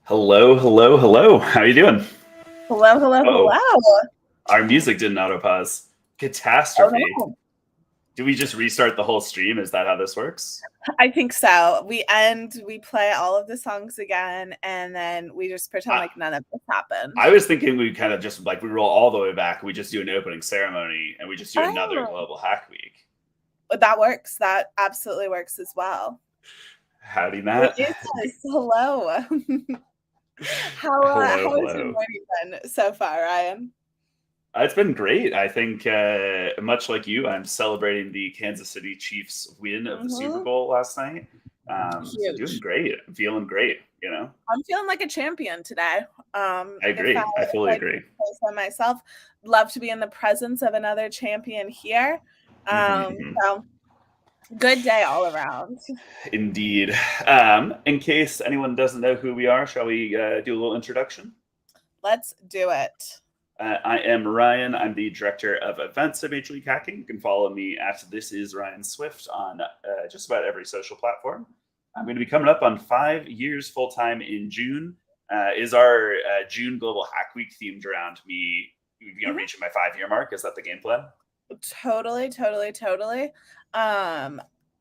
Hello, hello, hello. How you doing? Hello, hello, Oh, hello. our music didn't auto pause. Oh Catastrophe. no. Do we just restart the whole stream? Is that how this works? I think so. We play all of the songs again, and then we just pretend I, like none of this happened. I was thinking we kind of just like we roll all the way back. We just do an opening ceremony and we just do another Oh, Global Hack Week. that works. That absolutely works as well. Howdy, It Matt. is. Hello. Hello, How has your hello. morning been so far, Ryan? It's been great. I think, much like you, I'm celebrating the Kansas City Chiefs win of the Super Mm-hmm. Bowl last night. So doing Huge. great. I'm feeling great. You know, I'm feeling like a champion today. I If agree. I fully I agree. say so myself, love to be in the presence of another champion here. So good day all around. Indeed. In case anyone doesn't know who we are, shall we do a little introduction? Let's do it. I am Ryan. I'm the director of events at Major League Hacking. You can follow me at This Is Ryan Swift on just about every social platform. I'm going to be coming up on 5 years full time in June. Is our June Global Hack Week themed around me, reaching my 5 year mark? Is that the game plan? Totally, totally, totally. I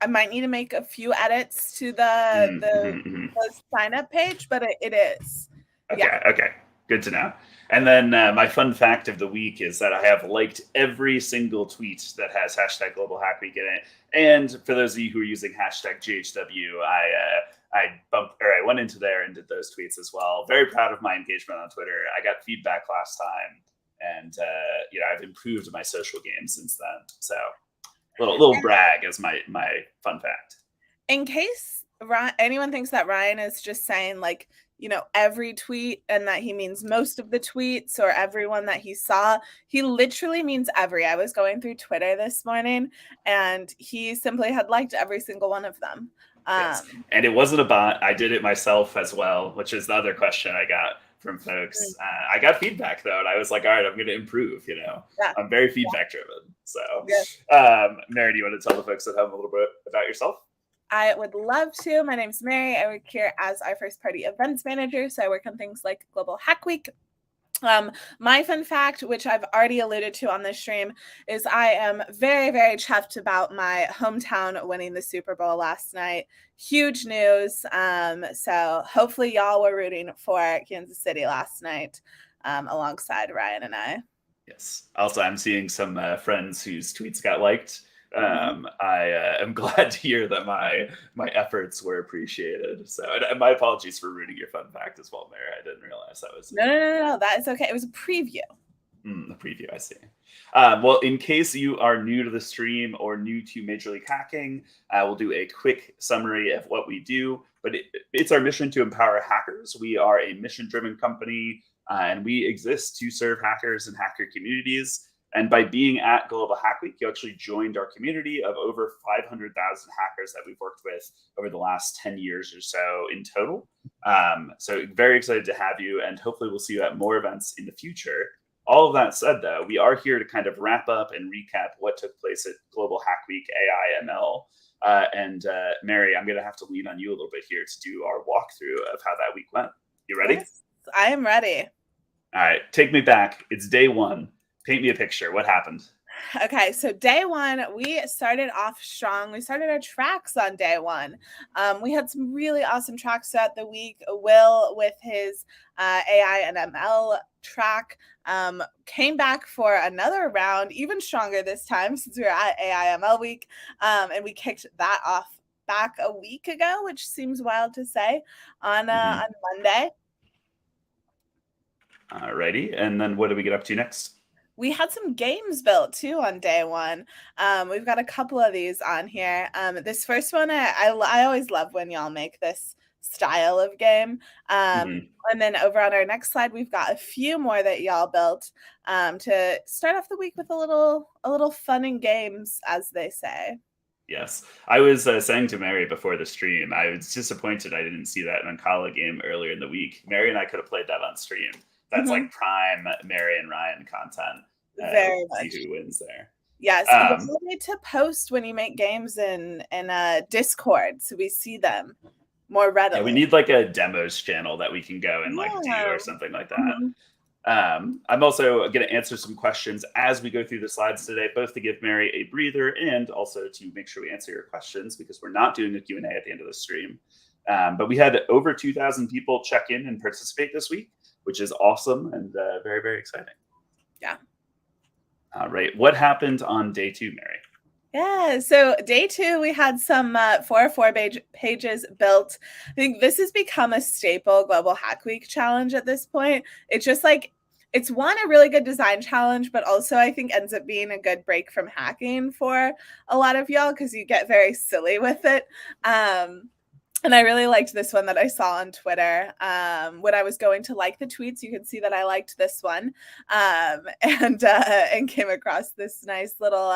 might need to make a few edits to the sign up page, but it is. Okay, Yeah. okay. Good to know. And then my fun fact of the week is that I have liked every single tweet that has hashtag Global Hack Week in it. And for those of you who are using hashtag GHW, I went into there and did those tweets as well. Very proud of my engagement on Twitter. I got feedback last time, and I've improved my social game since then. So little brag as my fun fact. In case anyone thinks that Ryan is just saying like, every tweet and that he means most of the tweets or everyone that he saw, he literally means every. I was going through Twitter this morning and he simply had liked every single one of them. Yes. And it wasn't a bot. I did it myself as well, which is the other question I got from folks. I got feedback though, and I was like, all right, I'm going to improve. Yeah. I'm very feedback driven. So, Mary, do you want to tell the folks at home a little bit about yourself? I would love to. My name's Mary. I work here as our first party events manager. So I work on things like Global Hack Week. My fun fact, which I've already alluded to on this stream, is I am very, very chuffed about my hometown winning the Super Bowl last night. Huge news. So hopefully y'all were rooting for Kansas City last night, alongside Ryan and I. Yes. Also, I'm seeing some friends whose tweets got liked. I am glad to hear that my efforts were appreciated. So, and my apologies for ruining your fun fact as well, Mary. I didn't realize that was No. That is okay. It was a preview. The preview, I see. Well, in case you are new to the stream or new to Major League Hacking, we'll do a quick summary of what we do. But it's our mission to empower hackers. We are a mission-driven company, and we exist to serve hackers and hacker communities. And by being at Global Hack Week, you actually joined our community of over 500,000 hackers that we've worked with over the last 10 years or so in total. So very excited to have you, and hopefully we'll see you at more events in the future. All of that said, though, we are here to kind of wrap up and recap what took place at Global Hack Week AI/ML. Mary, I'm going to have to lean on you a little bit here to do our walkthrough of how that week went. You ready? Yes, I am ready. All right, take me back. It's day one. Paint me a picture. What happened? Okay, so day one, we started off strong. We started our tracks on day one. We had some really awesome tracks throughout the week. Will, with his AI and ML track, came back for another round, even stronger this time since we were at AI ML week. And we kicked that off back a week ago, which seems wild to say, on Monday. Alrighty, and then what do we get up to next? We had some games built too on day one. We've got a couple of these on here. This first one, I always love when y'all make this style of game. And then over on our next slide, we've got a few more that y'all built to start off the week with a little fun and games, as they say. Yes. I was saying to Mary before the stream, I was disappointed I didn't see that Oncala game earlier in the week. Mary and I could have played that on stream. That's like prime Mary and Ryan content. Very much. See who wins there. Yes. You need to post when you make games in Discord so we see them. more readily. Yeah, we need like a demos channel that we can go and like do Yeah. or something like that. Mhm. I'm also going to answer some questions as we go through the slides today, both to give Mary a breather and also to make sure we answer your questions, because we're not doing a Q&A at the end of the stream. But we had over 2,000 people check in and participate this week, which is awesome and very, very exciting. Yeah. All right. What happened on day 2, Mary? Yeah, so day 2, we had some 404 pages built. I think this has become a staple Global Hack Week challenge at this point. It's just like, it's one, a really good design challenge, but also I think ends up being a good break from hacking for a lot of y'all, because you get very silly with it. And I really liked this one that I saw on Twitter. When I was going to like the tweets, you can see that I liked this one, and came across this nice little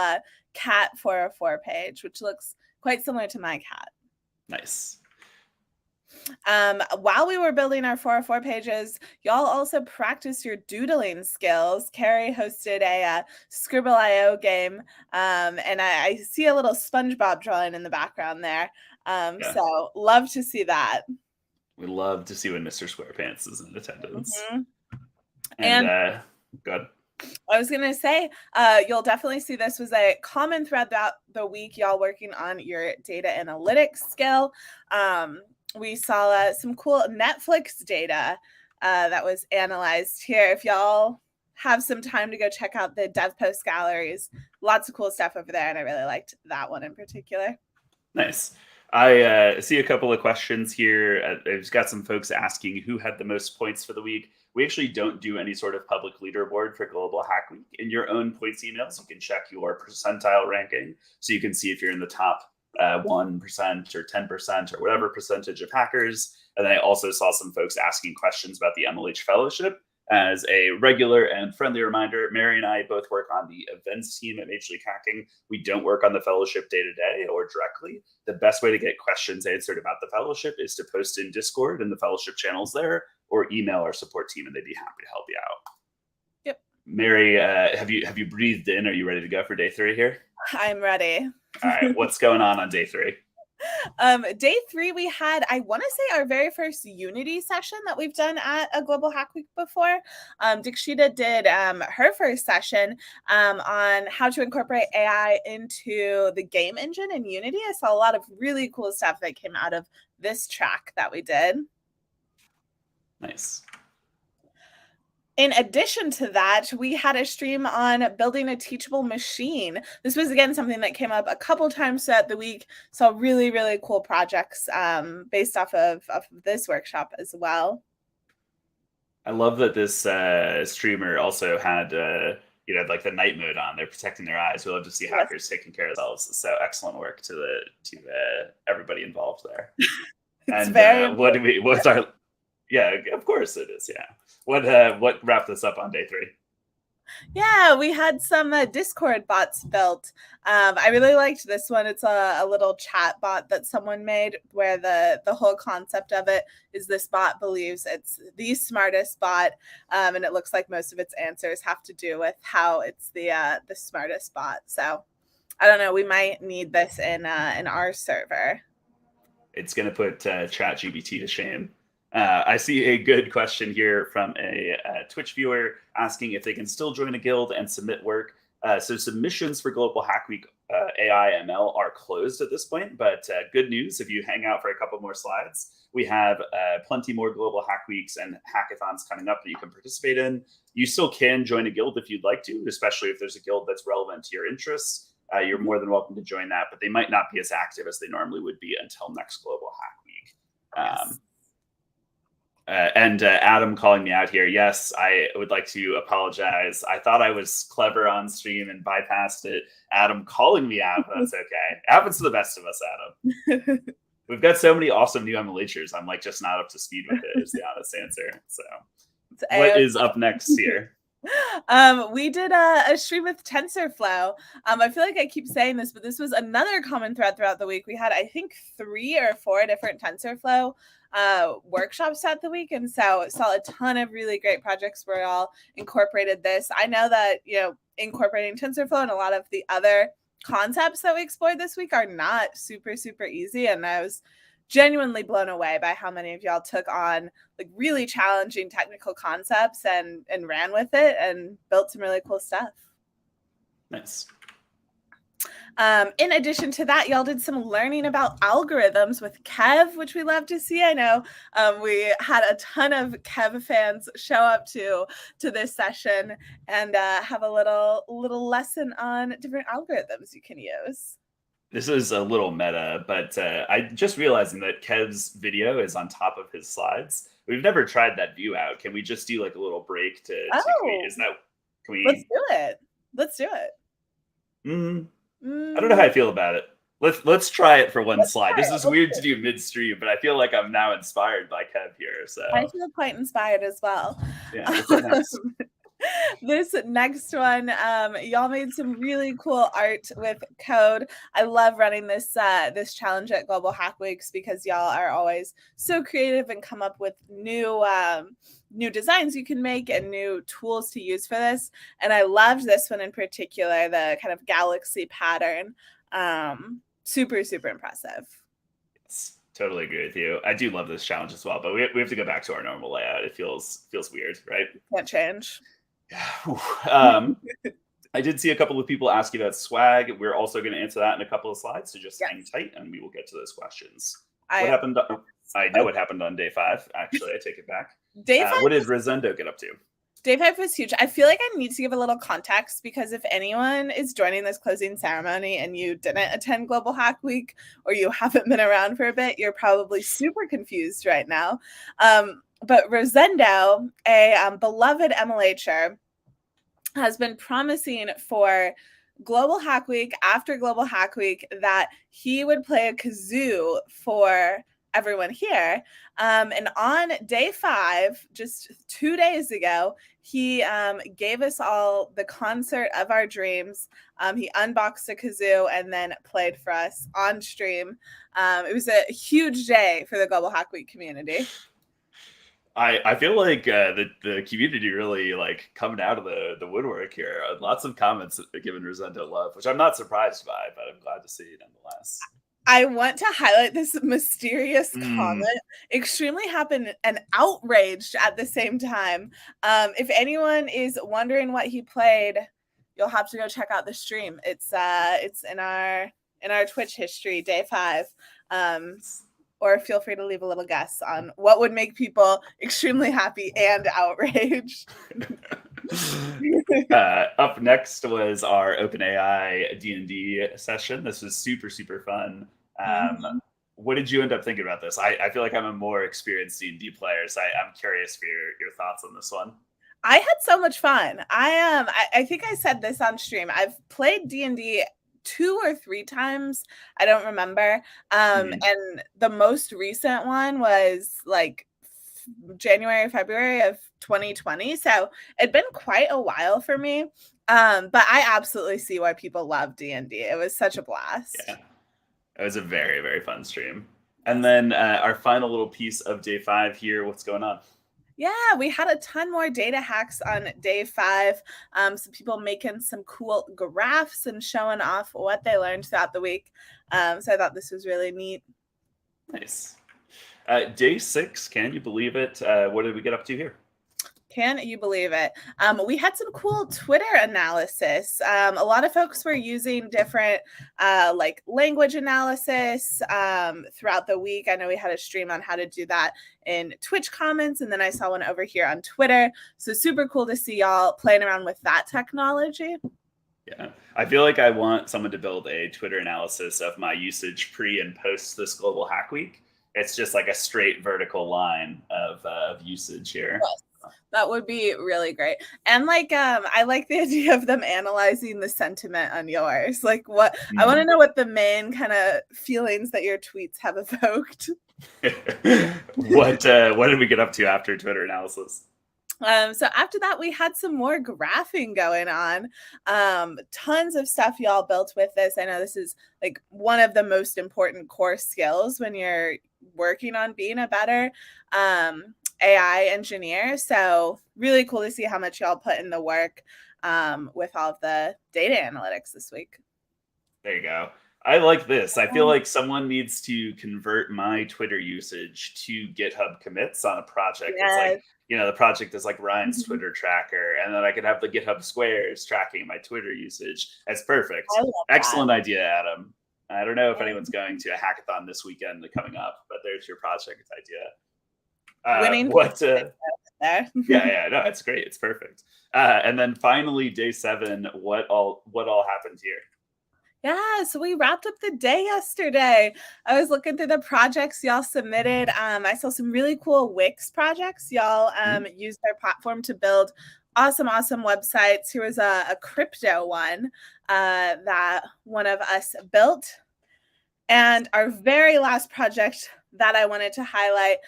cat 404 page, which looks quite similar to my cat. Nice. While we were building our 404 pages, y'all also practiced your doodling skills. Carrie hosted a Scribble.io game, and I see a little SpongeBob drawing in the background there. Yeah. So love to see that. We love to see when Mr. SquarePants is in attendance. Mm-hmm. And good. I was going to say, you'll definitely see this was a common thread throughout the week, y'all working on your data analytics skill. We saw some cool Netflix data that was analyzed here. If y'all have some time to go check out the dev post galleries, lots of cool stuff over there, and I really liked that one in particular. Nice. I see a couple of questions here. I've got some folks asking who had the most points for the week. We actually don't do any sort of public leaderboard for Global Hack Week. In your own points emails, you can check your percentile ranking, so you can see if you're in the top 1% or 10% or whatever percentage of hackers. And then I also saw some folks asking questions about the MLH Fellowship. As a regular and friendly reminder, Mary and I both work on the events team at Major League Hacking. We don't work on the fellowship day to day or directly. The best way to get questions answered about the fellowship is to post in Discord and the fellowship channels there, or email our support team, and they'd be happy to help you out. Yep. Mary, have you breathed in? Are you ready to go for day 3 here? I'm ready. All right. What's going on day 3? Day 3, we had, I want to say, our very first Unity session that we've done at a Global Hack Week before. Dikshita did her first session on how to incorporate AI into the game engine in Unity. I saw a lot of really cool stuff that came out of this track that we did. Nice. In addition to that, we had a stream on building a teachable machine. This was, again, something that came up a couple times throughout the week. So really, really cool projects based off of this workshop as well. I love that this streamer also had, like the night mode on. They're protecting their eyes. We love to see hackers taking care of themselves. So excellent work to everybody involved there. It's and very what's our? Yeah, of course it is. Yeah. What wrapped this up on day 3? Yeah, we had some Discord bots built. I really liked this one. It's a little chat bot that someone made, where the whole concept of it is this bot believes it's the smartest bot, and it looks like most of its answers have to do with how it's the smartest bot. So I don't know. We might need this in our server. It's going to put ChatGPT to shame. I see a good question here from a Twitch viewer asking if they can still join a guild and submit work. So submissions for Global Hack Week AI ML are closed at this point, but good news, if you hang out for a couple more slides, we have plenty more Global Hack Weeks and hackathons coming up that you can participate in. You still can join a guild if you'd like to, especially if there's a guild that's relevant to your interests. You're more than welcome to join that, but they might not be as active as they normally would be until next Global Hack Week. Yes. And Adam calling me out here. Yes, I would like to apologize. I thought I was clever on stream and bypassed it. Adam calling me out. That's okay. It happens to the best of us, Adam. We've got so many awesome new MLHers. I'm like just not up to speed with it is the honest answer. So what is up next here? We did a stream with TensorFlow. I feel like I keep saying this, but this was another common thread throughout the week. We had, I think, 3 or 4 different TensorFlow workshops at the week, and so saw a ton of really great projects where all incorporated this. I know that incorporating TensorFlow and a lot of the other concepts that we explored this week are not super easy, and I was genuinely blown away by how many of y'all took on like really challenging technical concepts and ran with it and built some really cool stuff. Nice. In addition to that, y'all did some learning about algorithms with Kev, which we love to see. I know we had a ton of Kev fans show up to this session and have a little lesson on different algorithms you can use. This is a little meta, but I just realizing that Kev's video is on top of his slides. We've never tried that view out. Can we just do like a little break to is that, can we? Let's do it. Let's do it. I don't know how I feel about it. Let's try it for one slide. This is weird to do midstream, but I feel like I'm now inspired by Kev here. So I feel quite inspired as well. Yeah, what's up next? This next one, y'all made some really cool art with code. I love running this this challenge at Global Hack Weeks because y'all are always so creative and come up with new designs you can make and new tools to use for this. And I loved this one in particular, the kind of galaxy pattern. Super, super impressive. Yes, totally agree with you. I do love this challenge as well, but we have to go back to our normal layout. It feels weird, right? Can't change. I did see a couple of people asking about swag. We're also going to answer that in a couple of slides, so just hang tight and we will get to those questions. What happened? I know what happened on day 5. Actually, I take it back. Day 5. What did Rosendo get up to? Day 5 was huge. I feel like I need to give a little context because if anyone is joining this closing ceremony and you didn't attend Global Hack Week or you haven't been around for a bit, you're probably super confused right now. But Rosendo, a beloved MLHer, has been promising for Global Hack Week, after Global Hack Week, that he would play a kazoo for everyone here. And on day 5, just 2 days ago, he gave us all the concert of our dreams. He unboxed a kazoo and then played for us on stream. It was a huge day for the Global Hack Week community. I feel like the community really like coming out of the woodwork here. Lots of comments giving Rosendo love, which I'm not surprised by, but I'm glad to see nonetheless. I want to highlight this mysterious comment. Extremely happy and outraged at the same time. If anyone is wondering what he played, you'll have to go check out the stream. It's in our Twitch history, day 5. Or feel free to leave a little guess on what would make people extremely happy and outraged. Up next was our OpenAI D&D session. This was super, super fun. What did you end up thinking about this? I feel like I'm a more experienced D&D player, so I'm curious for your thoughts on this one. I had so much fun. I think I said this on stream. I've played D&D 2 or 3 times. I don't remember. And the most recent one was like January, February of 2020. So it'd been quite a while for me. But I absolutely see why people love D&D. It was such a blast. Yeah, it was a very, very fun stream. And then our final little piece of day 5 here. What's going on? Yeah, we had a ton more data hacks on day 5. Some people making some cool graphs and showing off what they learned throughout the week. So I thought this was really neat. Nice. Day 6, can you believe it? What did we get up to here? Can you believe it? We had some cool Twitter analysis. A lot of folks were using different like language analysis throughout the week. I know we had a stream on how to do that in Twitch comments, and then I saw one over here on Twitter. So super cool to see y'all playing around with that technology. Yeah, I feel like I want someone to build a Twitter analysis of my usage pre and post this Global Hack Week. It's just like a straight vertical line of usage here. Yes. That would be really great. And like I like the idea of them analyzing the sentiment on yours. Like what I want to know what the main kind of feelings that your tweets have evoked. What did we get up to after Twitter analysis? So after that, we had some more graphing going on. Tons of stuff y'all built with this. I know this is like one of the most important core skills when you're working on being a better AI engineer. So really cool to see how much y'all put in the work with all of the data analytics this week. There you go. I like this. I feel like someone needs to convert my Twitter usage to GitHub commits on a project. It's like, Yes. the project is like Ryan's Mhm. Twitter tracker, and then I could have the GitHub squares tracking my Twitter usage. That's perfect. I love that. Excellent idea, Adam. I don't know if anyone's Um, going to a hackathon this weekend coming up, but there's your project idea. Winning What? there. Yeah, no, it's great. It's perfect. And then finally, day 7. What all happened here? Yeah, so we wrapped up the day yesterday. I was looking through the projects y'all submitted. I saw some really cool Wix projects. Y'all Hmm? used their platform to build awesome websites. Here was a crypto one that one of us built. And our very last project that I wanted to highlight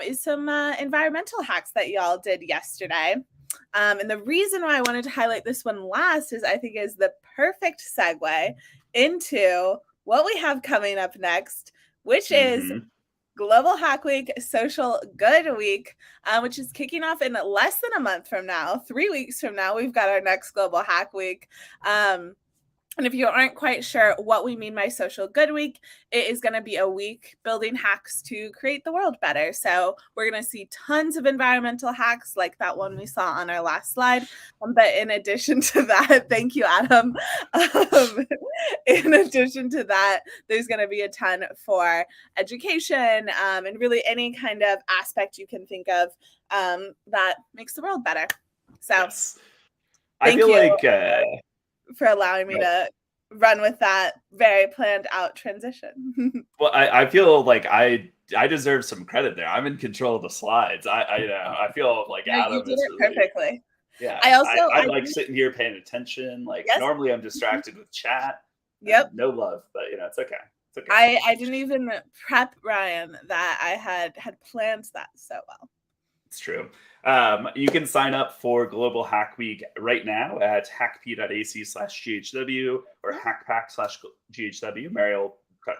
is some environmental hacks that y'all did yesterday. And the reason why I wanted to highlight this one last is I think is the perfect segue into what we have coming up next, which is Hmm. Global Hack Week, Social Good Week, which is kicking off in less than a month from now. 3 weeks from now, we've got our next Global Hack Week. And if you aren't quite sure what we mean by Social Good Week, it is going to be a week building hacks to create the world better. So we're going to see tons of environmental hacks like that one we saw on our last slide. But in addition to that, thank you, Adam. In addition to that, there's going to be a ton for education and really any kind of aspect you can think of that makes the world better. So Yes. I thank feel you like for allowing me to run with that very planned out transition. well, I feel like I deserve some credit there. I'm in control of the slides. I feel like No, you Adam did is it really, perfectly. yeah. I also, I I like think, sitting here paying attention. Like yes, normally I'm mhm, distracted with chat and yep. no love, but it's okay. It's okay. I didn't even prep Ryan that I had planned that so well. It's true. You can sign up for Global Hack Week right now at hackp.ac/GHW or hackpack/GHW. I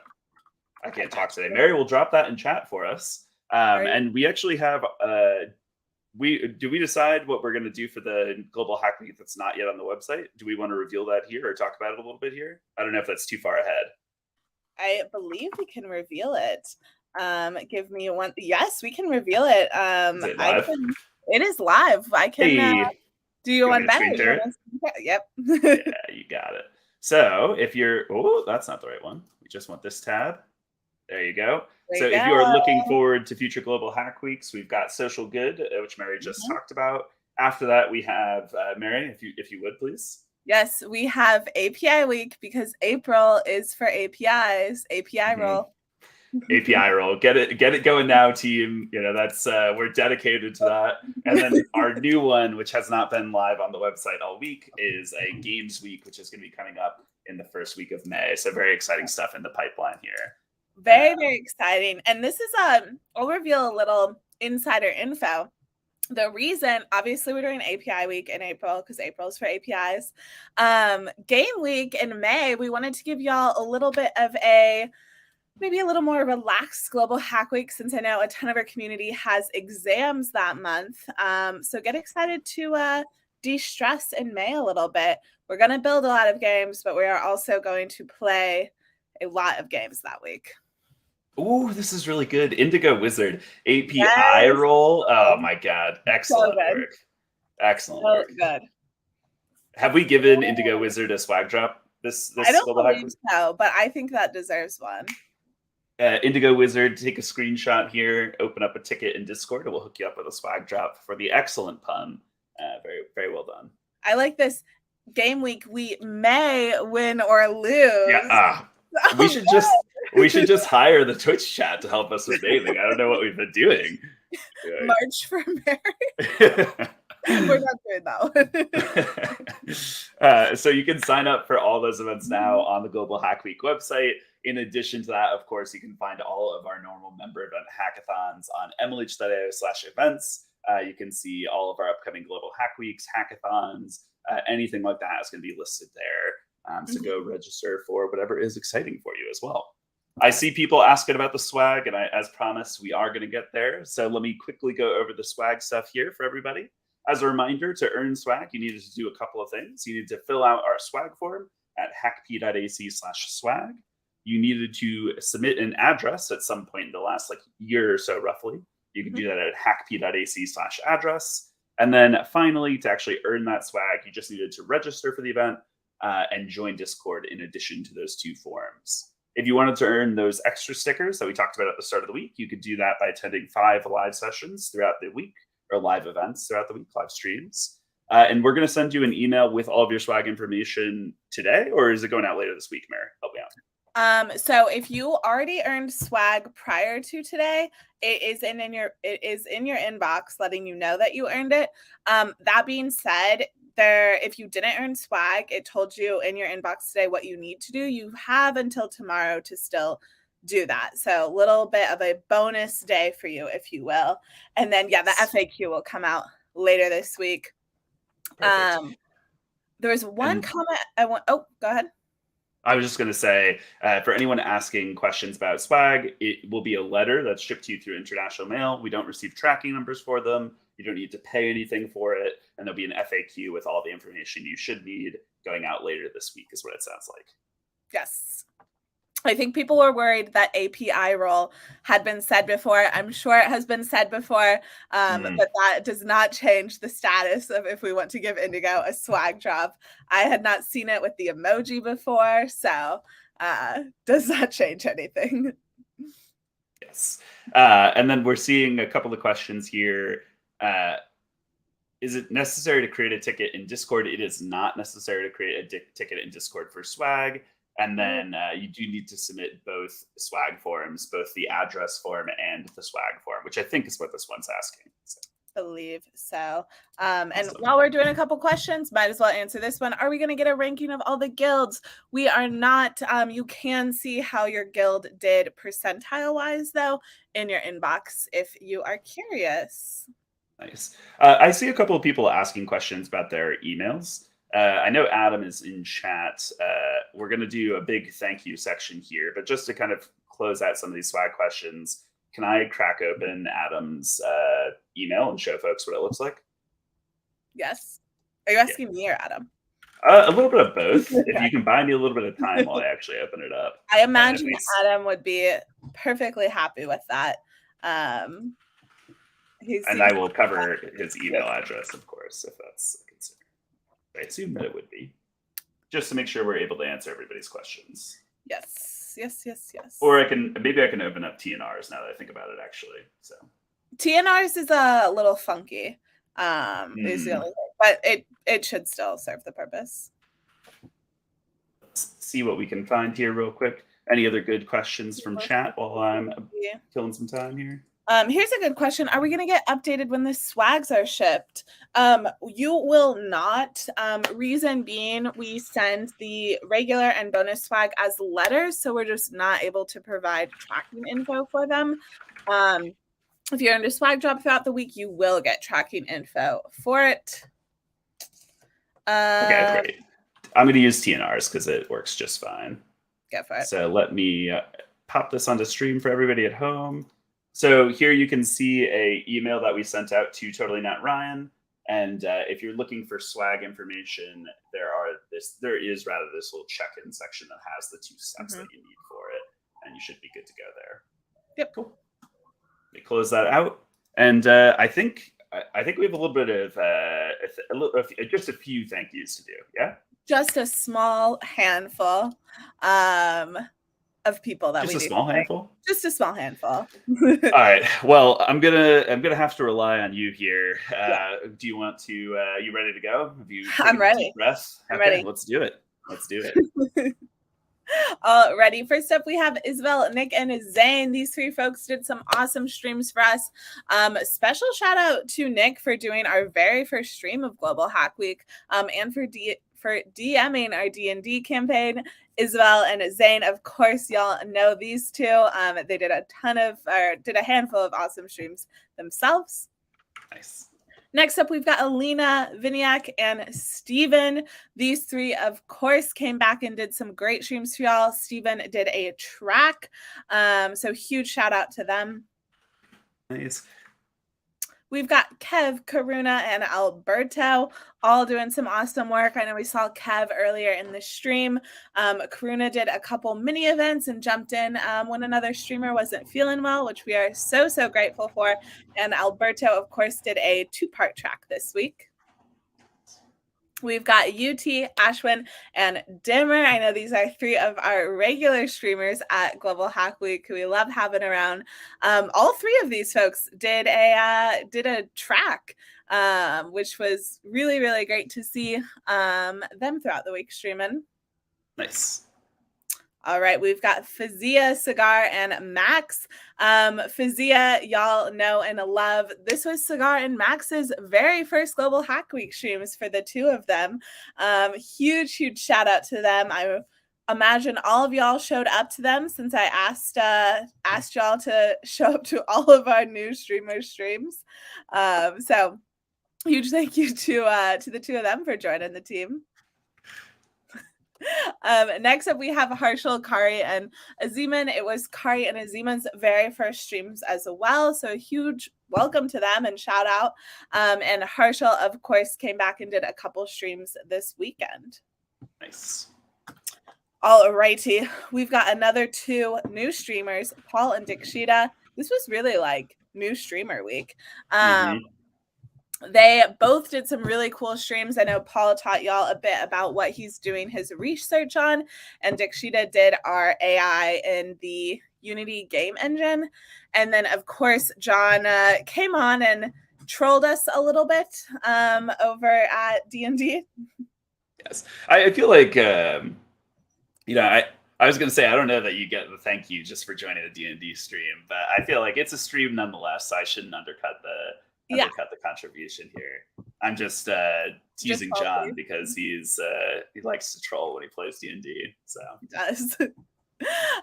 Okay, can't talk today. gotcha. Mary will drop that in chat for us. Are you? And we actually have we decide what we're going to do for the Global Hack Week that's not yet on the website? Do we want to reveal that here or talk about it a little bit here? I don't know if that's too far ahead. I believe we can reveal it. Give me one. Yes, we can reveal it. Is it I live? can. It is live. I can Hey, do you you want me one to better. screen You share want it? to? Yep. Yeah, you got it. So if you're, oh, that's not the right one. We just want this tab. There you go. There So you if you are go. looking forward to future Global Hack Weeks, we've got Social Good, which Mary just Mhm. talked about. After that, we have Mary, if you would please. Yes, we have API week because April is for APIs. API Hmm. roll. API roll, get it going now, team. That's we're dedicated to that. And then our new one, which has not been live on the website all week, is a Games Week, which is going to be coming up in the first week of May. So very exciting stuff in the pipeline here. Very exciting. And this is I'll reveal a little insider info. The reason, obviously, we're doing API week in April because April is for APIs. Game week in May, we wanted to give y'all a little bit of maybe a little more relaxed Global Hack Week since I know a ton of our community has exams that month. So get excited to de-stress in May a little bit. We're going to build a lot of games, but we are also going to play a lot of games that week. Ooh, this is really good. Indigo Wizard API Yes. role. Oh So my god, good. excellent work. Excellent So work. good. Have we given Indigo Wizard a swag drop I this don't Global Hack believe Week? so, but I think that deserves one. Indigo Wizard, take a screenshot here, open up a ticket in Discord, and we'll hook you up with a swag drop for the excellent pun. Very, very well done. I like this. Game week, we may win or Yeah. lose. We So should just hire the Twitch chat to help us with naming. I don't know what we've been doing. March for Mary. We're not doing that one. So you can sign up for all those events now on the Global Hack Week website. In addition to that, of course, you can find all of our normal member event hackathons on mlh.io/events. You can see all of our upcoming Global Hack Weeks, hackathons, anything like that is going to be listed there. So go register for whatever is exciting for you as well. I see people asking about the swag, and as promised, we are going to get there. So let me quickly go over the swag stuff here for everybody. As a reminder, to earn swag, you needed to do a couple of things. You need to fill out our swag form at hackp.ac/swag. you needed to submit an address at some point in the last like year or so, roughly. You can do that at hackp.ac/address. And then finally, to actually earn that swag, you just needed to register for the event and join Discord in addition to those 2 forms. If you wanted to earn those extra stickers that we talked about at the start of the week, you could do that by attending 5 live sessions throughout the week, or live events throughout the week, live streams. And we're going to send you an email with all of your swag information today, or is it going out later this week, Mary? Help me out. So if you already earned swag prior to today, it is in your inbox letting you know that you earned it. That being said, if you didn't earn swag, it told you in your inbox today what you need to do. You have until tomorrow to still do that. So a little bit of a bonus day for you, if you will. And then the FAQ will come out later this week. Perfect. There was one comment I want. Oh, go ahead. I was just going to say, for anyone asking questions about swag, it will be a letter that's shipped to you through international mail. We don't receive tracking numbers for them. You don't need to pay anything for it. And there'll be an FAQ with all the information you should need going out later this week, is what it sounds like. Yes. I think people were worried that API role had been said before. I'm sure it has been said before, but that does not change the status of if we want to give Indigo a swag drop. I had not seen it with the emoji before, so does not change anything. Yes. And then we're seeing a couple of questions here. Is it necessary to create a ticket in Discord? It is not necessary to create a ticket in Discord for swag. And then you do need to submit both swag forms, both the address form and the swag form, which I think is what this one's asking. So. Believe so. And while we're doing a couple questions, might as well answer this one. Are we going to get a ranking of all the guilds? We are not. You can see how your guild did percentile wise, though, in your inbox if you are curious. Nice. I see a couple of people asking questions about their emails. I know Adam is in chat. We're going to do a big thank you section here, but just to kind of close out some of these swag questions, can I crack open Adam's email and show folks what it looks like? Yes. Are you asking me or Adam? A little bit of both. If you can buy me a little bit of time while I actually open it up. I imagine Adam would be perfectly happy with that. And I will cover his email address, of course, if that's a concern. I assume that it would be, just to make sure we're able to answer everybody's questions. Yes. Or maybe I can open up TNRs now that I think about it, actually. So TNRs is a little funky, is the only thing, but it should still serve the purpose. Let's see what we can find here real quick. Any other good questions from chat while I'm killing some time here? Here's a good question. Are we going to get updated when the swags are shipped? You will not. Reason being, we send the regular and bonus swag as letters, so we're just not able to provide tracking info for them. If you're under swag drop throughout the week, you will get tracking info for it. Okay, great. I'm going to use TNRs because it works just fine. Go for it. So let me pop this onto stream for everybody at home. So here you can see a email that we sent out to Totally Not Ryan. And if you're looking for swag information, there is this little check-in section that has the 2 steps that you need for it, and you should be good to go there. Yep. Cool. Let me close that out. And I think we have a little bit of just a few thank yous to do. Yeah. Just a small handful of people that just we a small handful. Just a small handful. All right. Well, I'm gonna have to rely on you here. Do you want to? You ready to go? I'm ready. I'm ready. Let's do it. Alrighty. First up, we have Isabel, Nick, and Zane. These 3 folks did some awesome streams for us. Special shout out to Nick for doing our very first stream of Global Hack Week, and for DMing our D&D campaign. Isabel and Zane, of course, y'all know these 2. They did a handful of awesome streams themselves. Nice. Next up, we've got Alina, Viniak, and Steven. These 3, of course, came back and did some great streams for y'all. Steven did a track, so huge shout out to them. Nice. We've got Kev, Karuna, and Alberto all doing some awesome work. I know we saw Kev earlier in the stream. Karuna did a couple mini events and jumped in when another streamer wasn't feeling well, which we are so, so grateful for. And Alberto, of course, did a 2-part track this week. We've got UT, Ashwin, and Dimmer. I know these are 3 of our regular streamers at Global Hack Week who we love having around. All 3 of these folks did a track, which was really, really great to see them throughout the week streaming. Nice. All right, we've got Fazia, Cigar, and Max. Fazia, y'all know and love. This was Cigar and Max's very first Global Hack Week streams for the 2 of them. Huge, huge shout out to them. I imagine all of y'all showed up to them since I asked y'all to show up to all of our new streamers' streams. So huge thank you to the 2 of them for joining the team. Next up, we have Harshal, Kari, and Aziman. It was Kari and Aziman's very first streams as well, so a huge welcome to them and shout out. And Harshal, of course, came back and did a couple streams this weekend. Nice. All righty, we've got another 2 new streamers, Paul and Dikshita. This was really like new streamer week. They both did some really cool streams. I know Paul taught y'all a bit about what he's doing his research on, and Dikshita did our AI in the Unity game engine. And then, of course, John came on and trolled us a little bit over at D&D. Yes. I feel like, I was going to say, I don't know that you get the thank you just for joining the D&D stream, but I feel like it's a stream nonetheless, so I shouldn't undercut the contribution here. I'm just teasing John because he likes to troll when he plays D&D. So he does.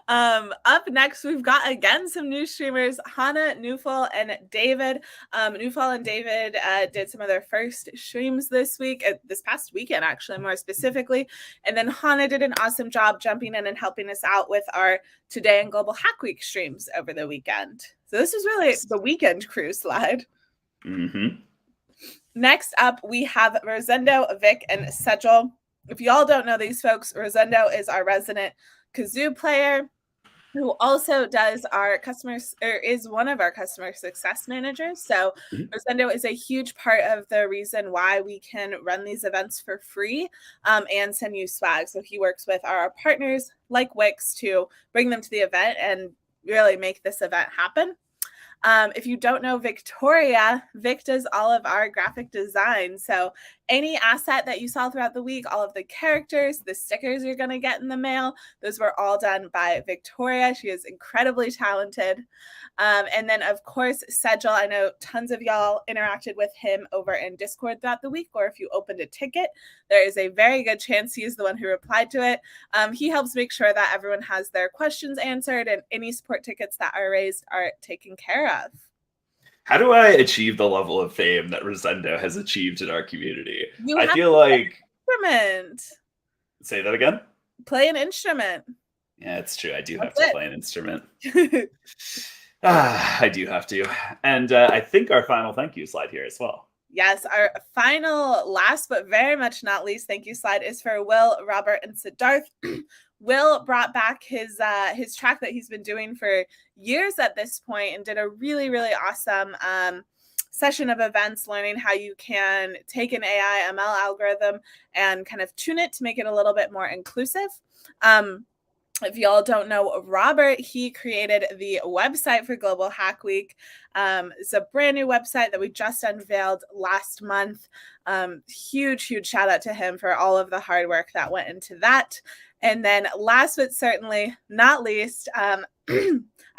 Up next, we've got again some new streamers, Hannah, Newfall, and David. Newfall and David did some of their first streams this past weekend, actually, more specifically. And then Hannah did an awesome job jumping in and helping us out with our Today in Global Hack Week streams over the weekend. So this is really the weekend crew slide. Next up, we have Rosendo, Vic, and Sejal. If y'all don't know these folks, Rosendo is our resident kazoo player who also does our is one of our customer success managers. So Rosendo is a huge part of the reason why we can run these events for free and send you swag. So he works with our partners like Wix to bring them to the event and really make this event happen. If you don't know Victoria, Vic does all of our graphic design. So any asset that you saw throughout the week, all of the characters, the stickers you're going to get in the mail, those were all done by Victoria. She is incredibly talented. And then, of course, Sejal, I know tons of y'all interacted with him over in Discord throughout the week, or if you opened a ticket, there is a very good chance he is the one who replied to it. He helps make sure that everyone has their questions answered and any support tickets that are raised are taken care of. How do I achieve the level of fame that Rosendo has achieved in our community? I feel like instrument. Say that again? Play an instrument. Yeah, it's true. I do have to play an instrument. I do have to. And I think our final thank you slide here as well. Yes, our final, last but very much not least thank you slide is for Will, Robert, and Siddharth. Will brought back his track that he's been doing for years at this point and did a really, really awesome session of events learning how you can take an AI ML algorithm and kind of tune it to make it a little bit more inclusive. If y'all don't know Robert, he created the website for Global Hack Week. It's a brand new website that we just unveiled last month. Huge, huge shout out to him for all of the hard work that went into that. And then last but certainly not least, I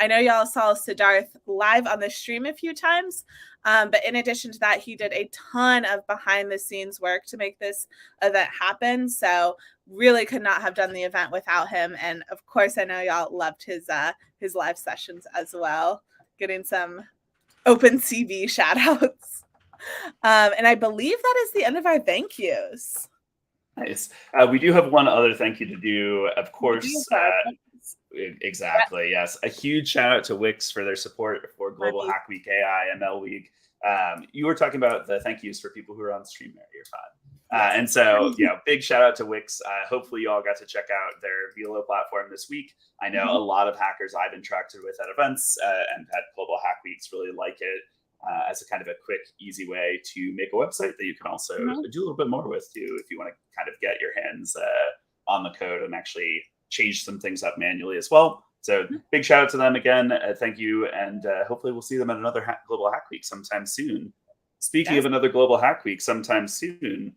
know y'all saw Siddharth live on the stream a few times, but in addition to that, he did a ton of behind the scenes work to make this event happen. So really could not have done the event without him. And of course, I know y'all loved his live sessions as well, getting some open CV shout outs. And I believe that is the end of our thank yous. Nice. We do have one other thank you to do, of course. Exactly. Yes. A huge shout out to Wix for their support for Global Hack Week AI ML Week. You were talking about the thank yous for people who are on stream there. You're fine. Yes. And so, big shout out to Wix. Hopefully you all got to check out their Velo platform this week. I know a lot of hackers I've interacted with at events and at Global Hack Weeks really like it as a kind of a quick, easy way to make a website that you can also do a little bit more with too, if you want to kind of get your hands on the code and actually change some things up manually as well. So big shout out to them again. Thank you. And hopefully we'll see them at another Global Hack Week sometime soon. Speaking of another Global Hack Week sometime soon,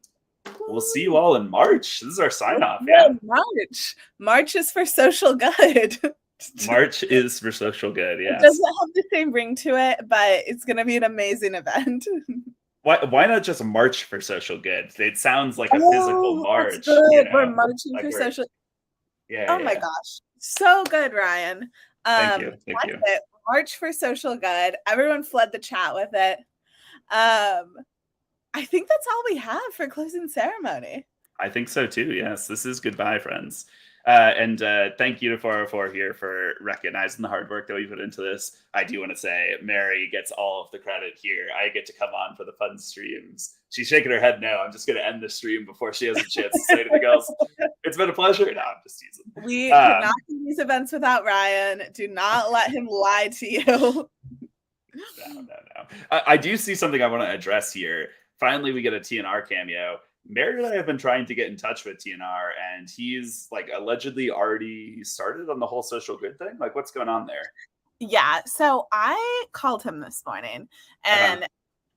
we'll see you all in March. This is our sign off. Yeah. March is for social good. March is for social good. Yes. It doesn't have the same ring to it, but it's going to be an amazing event. Why not just march for social good? It sounds like a physical march. We're marching for social. Yeah. Oh my gosh, so good, Ryan. Thank you. Thank you. March for social good. Everyone fled the chat with it. I think that's all we have for closing ceremony. I think so too. Yes, this is goodbye, friends. And thank you to 404 here for recognizing the hard work that we put into this. I do want to say Mary gets all of the credit here. I get to come on for the fun streams. She's shaking her head no. I'm just going to end the stream before she has a chance to say anything else. It's been a pleasure. No, I'm just teasing. We could not do these events without Ryan. Do not let him lie to you. No. I do see something I want to address here. Finally, we get a TNR cameo. Mary and I have been trying to get in touch with TNR, and he's like allegedly already started on the whole social good thing. Like, what's going on there? Yeah, so I called him this morning, and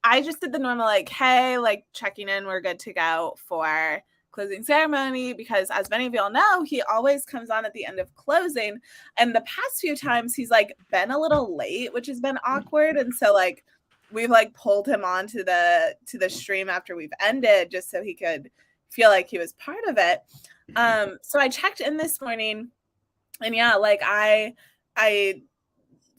I just did the normal, like, hey, like, checking in, we're good to go for closing ceremony, because as many of y'all know, he always comes on at the end of closing, and the past few times he's like been a little late, which has been awkward, and so like we've like pulled him on to the stream after we've ended just so he could feel like he was part of it. So I checked in this morning, and yeah, like I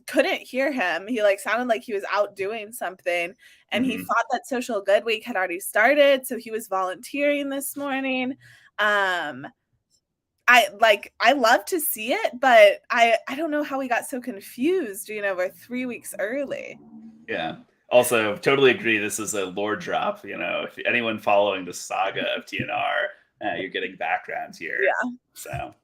couldn't hear him. He like sounded like he was out doing something, and he thought that Social Good Week had already started, so he was volunteering this morning. I love to see it, but I don't know how we got so confused, we're 3 weeks early. Yeah. Also, totally agree. This is a lore drop. If anyone following the saga of TNR, you're getting background here. Yeah. So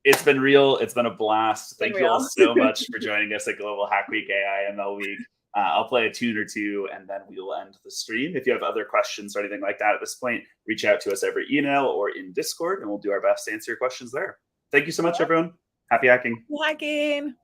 it's been real. It's been a blast. Thank you all so much for joining us at Global Hack Week AI ML Week. I'll play a tune or two, and then we will end the stream. If you have other questions or anything like that at this point, reach out to us over email or in Discord, and we'll do our best to answer your questions there. Thank you so much, everyone. Happy hacking. Hacking.